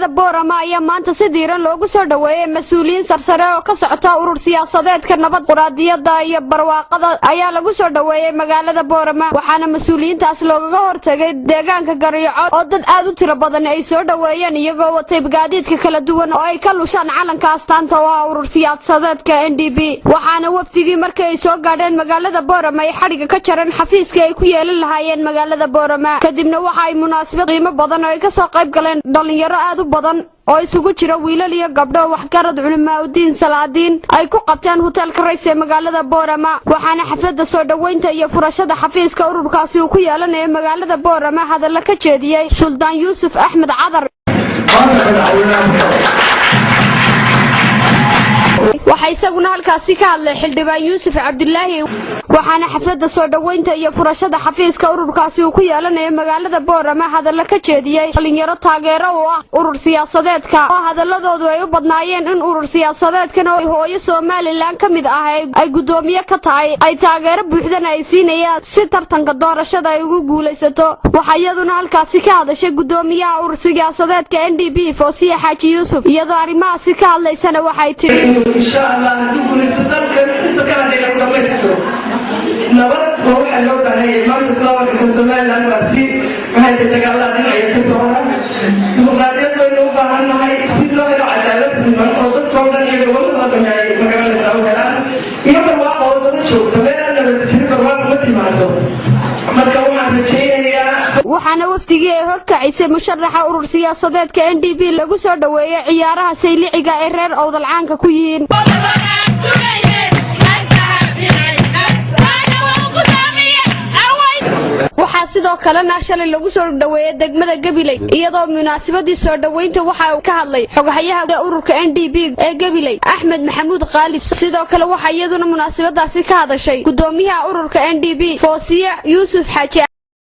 magaalada Boorama ayaa maanta si diiran loogu soo dhaweeyay mas'uuliyiin sarsare oo ka socota urur siyaasadeedka nabad quraadiyada iyo barwaaqada ayaa lagu soo dhaweeyay magaalada Boorama waxaana mas'uuliyiintaas looga hortagay deegaanka Garyaco oo dad aad u tiro badan ay soo dhaweeyeen iyagoo watay gaadiidka kala duwan oo ay ka lushaan calanka astaanta oo urur siyaasadeedka NDP waxaana wafdigii markay ay soo gaadheen magaalada Boorama ay xariga ka jaran xafiiska ay ku yeelan lahaayeen magaalada Boorama kadibna waxa ay munaasabad qiimo badan oo ay ka soo qayb galeen dhalinyaro aad u badan oo isugu jira wiilal iyo gabdho waxgarad culimada diin salaadiin ay ku qabteen hotelka Rays ee magaalada Boorama waxaana xafladda soo dhaweynta iyo furashada xafiiska ururkaasi uu ku yeelanayo magaalada Boorama hadal ka jeediyay Suldaan Yuusuf Axmed Cadar waxa isaguna halkaasi ka hadlay xildhibaan Yuusuf Cabdullaahi waxaana xafladda soo dhaweynta iyo furashada xafiiska ururkaasi uu ku yeelanayo magaalada Boorama hadal ka jeediyay dhalinyaro taageero u ah urur siyaasadeedka oo hadaladoodu ay u badnaayeen in urur siyaasadeedkan oo hooyo Soomaaliland kamid ah ay gudoomiye ka tahay ay taageero buuxda ay siinayaan si tartanka doorashada ay ugu guuleysato waxa iyaduna halkaasi ka hadashay gudoomiyaha urur siyaasadeedka NDP Foosiye Xaaji Yuusuf iyadoo arrimahaasi ka hadlaysana waxay tiri إن شاء الله ندخل استقرار كان هذا الكلام نبر هو حلو تاني ما نسلوا كسرنا لأن راسي هاي بتجعل لنا يكسرها ديمقراطية بينهم كهان هاي سيدنا العدالة سيدنا أوضة كونان يقولون هذا يعني ما كان يسوي هذا إذا كروا أوضة شو تبين أن بتشيل كروا ما تيمانه مركب ما بتشيل waxaana wafdigii ay horkacisay musharaxa urur siyaasadeedka NDP lagu soo dhaweeyay ciyaaraha sayliciga ee reer Awdalcaanka ku yihiin waxa sidoo kale naashal lagu soo dhaweeyay degmada Gabiley iyadoo munaasabadii soo dhaweynta waxa uu ka hadlay xogahayaha ururka NDP ee Gabiley Axmed Maxamuud Qaalib sidoo kale waxa iyaduna munaasabadaasi ka hadashay gudoomiyaha ururka NDP Foosiye Yuusuf Xaaji